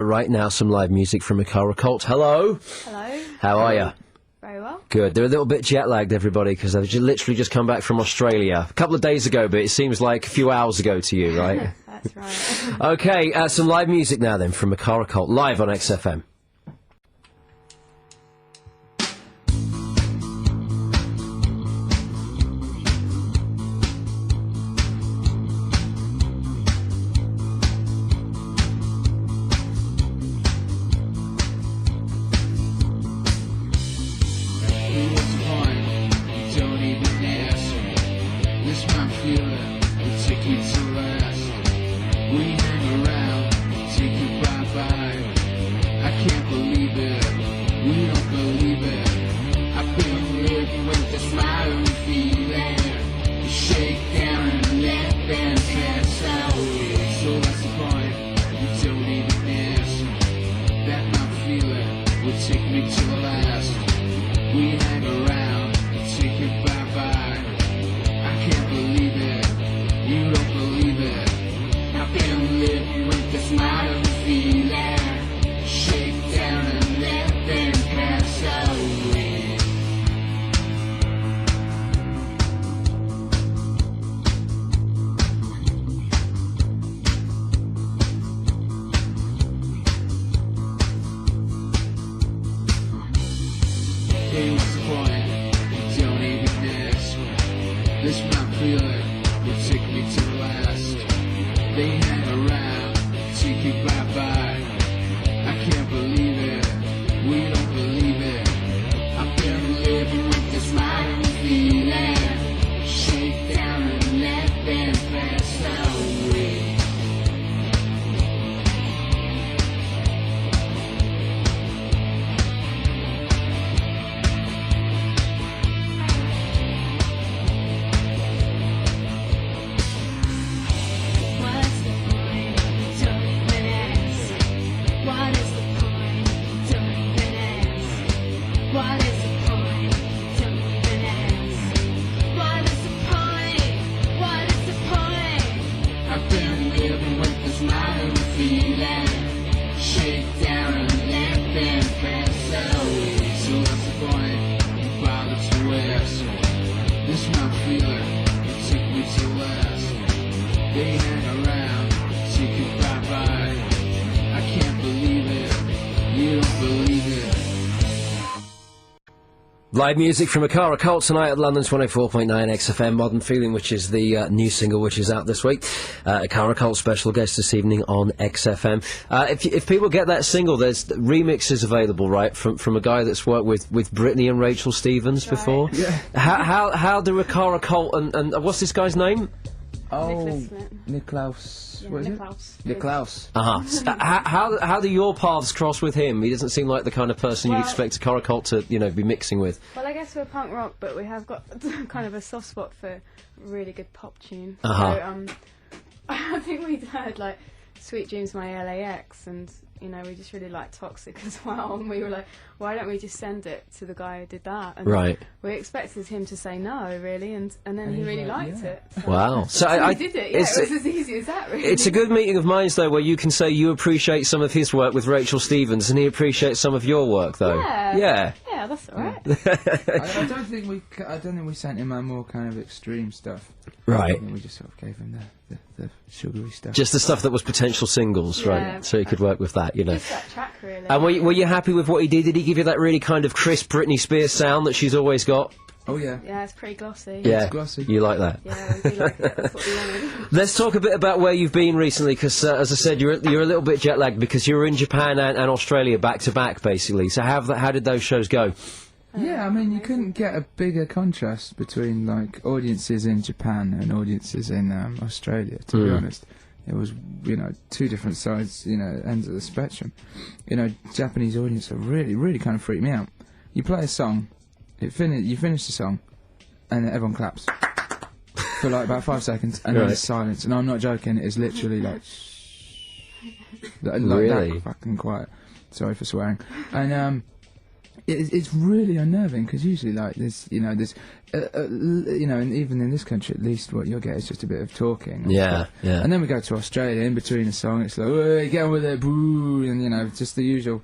Right now, some live music from Ikara. Colt, hello. Hello. How are you? Very well. Good. They're a little bit jet-lagged, everybody, because they've literally just come back from Australia. A couple of days ago, but it seems like a few hours ago to you, right? That's right. Okay, some live music now then from Ikara Colt, live on XFM. Live music from Ikara Colt tonight at London's 104.9 XFM. Modern Feeling, which is the new single which is out this week. Ikara Colt special guest this evening on XFM. If people get that single, there's remixes available, right, from a guy that's worked with Britney and Rachel Stevens before. Yeah. How do Ikara Colt and what's this guy's name? Oh, Niklaus. Yeah, What is Niklaus. it? Niklaus. How do your paths cross with him? He doesn't seem like the kind of person you'd Well- expect Ikara Colt to, be mixing with. Well, I guess we're punk rock, but we have got kind of a soft spot for really good pop tune. Uh-huh. So, I think we'd heard like Sweet Dreams My LAX, and we just really liked Toxic as well, and we were like, why don't we just send it to the guy who did that? And Right. we expected him to say no, really, and then he really liked it. So. Wow. So We did it. Yeah, it was as easy as that, really. It's a good meeting of minds, though, where you can say you appreciate some of his work with Rachel Stevens, and he appreciates some of your work, though. Yeah. Yeah, that's all right. I don't think we sent him our more kind of extreme stuff. Right. I think we just sort of gave him the sugary stuff. Just the stuff that was potential singles, Yeah. right? So he could work with that, Just that track, really. And were you happy with what he did? Did he give you that really kind of crisp Britney Spears sound that she's always got? Oh yeah. Yeah, it's pretty glossy. Yeah, It's glossy. you like that? Yeah, we do like it. That's what we wanted. Let's talk a bit about where you've been recently, because as I said, you're a little bit jet lagged because you were in Japan and Australia back to back, basically. So how did those shows go? Yeah, I mean, you couldn't get a bigger contrast between like audiences in Japan and audiences in Australia. To be honest, it was two different sides, ends of the spectrum. Japanese audience really kind of freaked me out. You play a song, you finish the song, and then everyone claps for like about 5 seconds, and then it's silence. And I'm not joking; it's literally like like Really? that fucking quiet. Sorry for swearing. And It's really unnerving because usually, like this, you know, and even in this country, at least, what you'll get is just a bit of talking. And stuff. And then we go to Australia. In between a song, it's like, "Hey, get on with it, boo," and you know, just the usual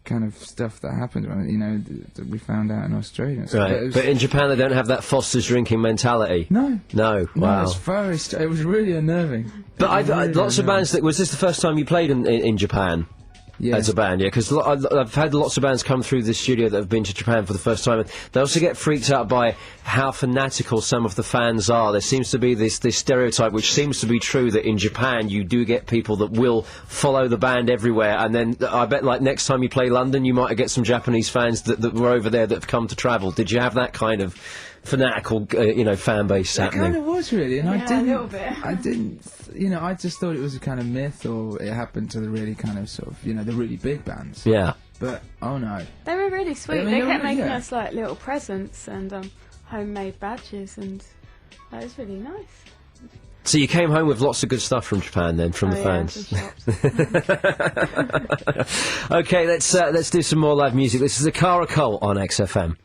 kind of stuff that happens. You know, that we found out in Australia. Right, but in Japan they don't have that Foster's drinking mentality. No. Wow. It's very. It was really unnerving. But lots of bands. Was this the first time you played in Japan? Yeah. As a band, yeah, because I've had lots of bands come through this studio that have been to Japan for the first time, and they also get freaked out by how fanatical some of the fans are. There seems to be this stereotype, which seems to be true, that in Japan you do get people that will follow the band everywhere, and then I bet, like, next time you play London, you might get some Japanese fans that were over there that have come to travel. Did you have that kind of fanatical, fan base happening? It kind of was, really, and a little bit. I didn't, I just thought it was a kind of myth, or it happened to the really kind of sort of, the really big bands. Yeah. But, oh no. They were really sweet. I mean, they they kept were, making yeah. us, like, little presents and homemade badges, and that was really nice. So you came home with lots of good stuff from Japan, then, from the fans. Shops. Okay, let's do some more live music. This is Ikara Colt on XFM.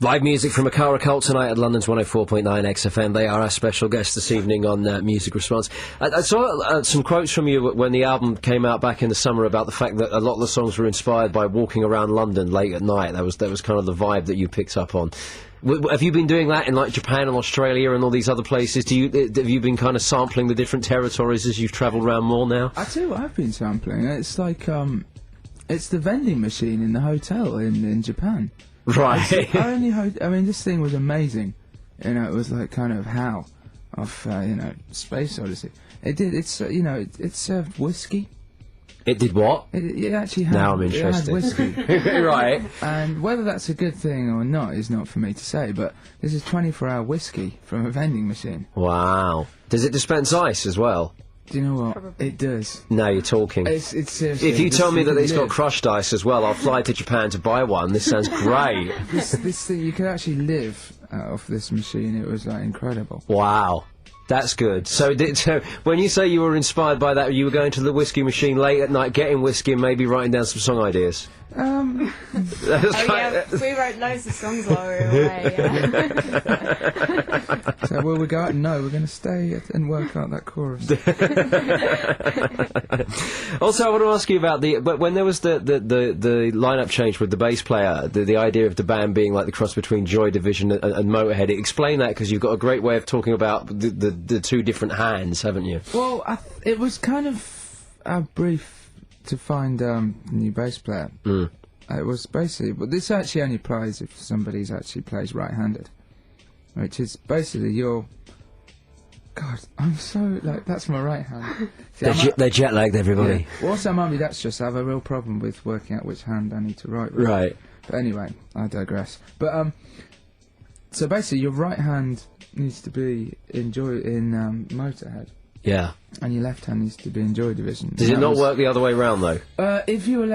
Live music from Ikara Colt tonight at London's 104.9 XFM. They are our special guest this evening on Music Response. I saw some quotes from you when the album came out back in the summer about the fact that a lot of the songs were inspired by walking around London late at night. That was kind of the vibe that you picked up on. Have you been doing that in, like, Japan and Australia and all these other places? Have you been kind of sampling the different territories as you've travelled around more now? I tell you what I've been sampling. It's like it's the vending machine in the hotel in Japan. Right. I mean, this thing was amazing. It was like kind of HAL off, Space Odyssey. It served whiskey. It did what? It actually had. Now I'm interested. It had whiskey. Right. And whether that's a good thing or not is not for me to say, but this is 24-hour whiskey from a vending machine. Wow. Does it dispense ice as well? Do you know what? Probably. It does. Now you're talking. It's seriously. If you tell me that it's got crushed ice as well, I'll fly to Japan to buy one. This sounds great. This thing, you could actually live off this machine. It was incredible. Wow. That's good. So when you say you were inspired by that, you were going to the whiskey machine late at night, getting whiskey and maybe writing down some song ideas? We wrote loads of songs while we were away, yeah. So we're going to stay and work out that chorus. Also, I want to ask you about when there was the lineup change with the bass player, the idea of the band being like the cross between Joy Division and Motorhead. Explain that, because you've got a great way of talking about the two different hands, haven't you? Well, it was kind of brief to find a new bass player. It was basically, but this actually only applies if somebody's actually plays right-handed, which is basically your. God, I'm so like that's my right hand. See, They're jet lagged, everybody. Yeah. Also, mummy, that's just I have a real problem with working out which hand I need to write with. Right. But anyway, I digress. But so basically, your right hand needs to be in Motorhead. Yeah. And your left hand needs to be in Joy Division. Does it not work the other way round though? If you were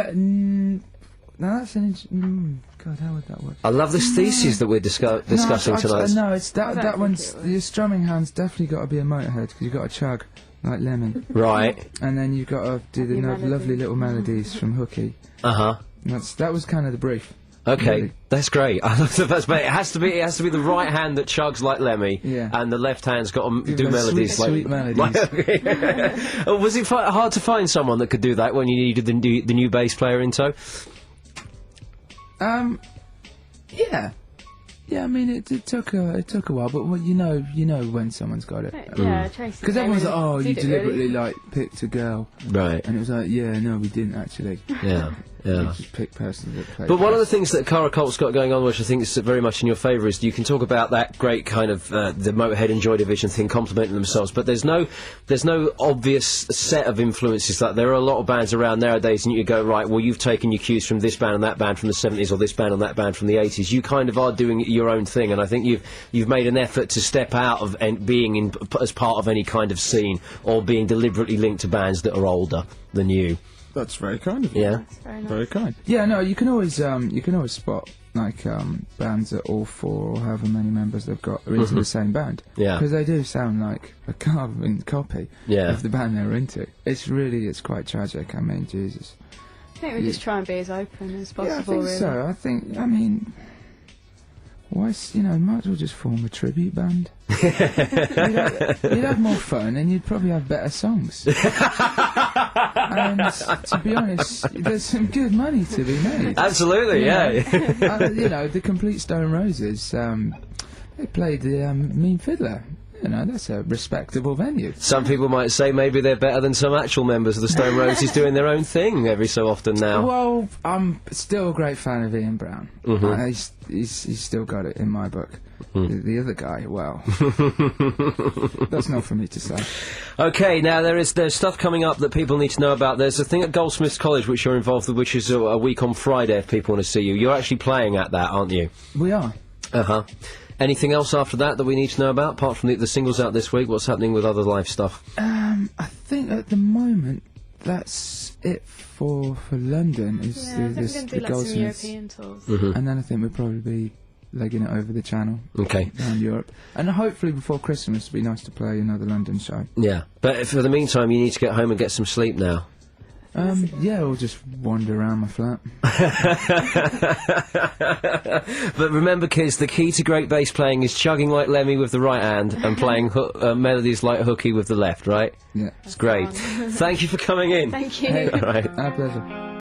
now that's an God, how would that work? I love this thesis that we're discussing tonight. No, it's that one's your strumming hand's definitely got to be a Motorhead because you've got to chug like Lemon. Right. And then you've got to do the lovely little melodies from Hooky. That was kind of the brief. Okay, really. That's great. I love the first, but it has to be the right hand that chugs like Lemmy, and the left hand's got to do melodies sweet melodies. Was it hard to find someone that could do that when you needed the new bass player in tow? Yeah. I mean, it took a while, but well, you know when someone's got it. Yeah, Tracy. Because everyone's like, oh, you deliberately really? like picked a girl, right? And it was like, yeah, no, we didn't actually. Yeah. You just pick person that plays. But one of the things that Ikara Colt's got going on, which I think is very much in your favour, is you can talk about that great kind of the Motorhead and Joy Division thing complementing themselves, but there's no obvious set of influences. Like there are a lot of bands around nowadays, and you go, right, well, you've taken your cues from this band and that band from the 70s, or this band and that band from the 80s. You kind of are doing your own thing, and I think you've made an effort to step out of being as part of any kind of scene, or being deliberately linked to bands that are older than you. That's very kind of you. Yeah, very nice. Very kind. Yeah, no, you can always spot like bands that all four or however many members they've got are into the same band. Yeah, because they do sound like a carbon copy of the band they're into. It's quite tragic. I mean, Jesus. I think we just try and be as open as possible. Yeah, I think really. so. I mean. Why, might as well just form a tribute band. You'd have more fun and you'd probably have better songs. And to be honest, there's some good money to be made. Absolutely, yeah. The Complete Stone Roses, they played the Mean Fiddler. That's a respectable venue. Some people might say maybe they're better than some actual members of the Stone Roses doing their own thing every so often now. Well, I'm still a great fan of Ian Brown. He's still got it in my book. The other guy, well, that's not for me to say. Okay, now there's stuff coming up that people need to know about. There's a thing at Goldsmiths College which you're involved with, which is a week on Friday if people want to see you. You're actually playing at that, aren't you? We are. Anything else after that we need to know about, apart from the singles out this week? What's happening with other live stuff? I think at the moment that's it for London. Is I think we're going to do some Goldsmiths. European tours. And then I think we'll probably be legging it over the channel. Okay. Around Europe. And hopefully before Christmas it'd be nice to play another London show. Yeah. But for the meantime, you need to get home and get some sleep now. Or just wander around my flat. But remember, kids, the key to great bass playing is chugging like Lemmy with the right hand and playing melodies like Hooky with the left, right? Yeah. It's great. Thank you for coming in. Thank you. Hey, All right. our pleasure.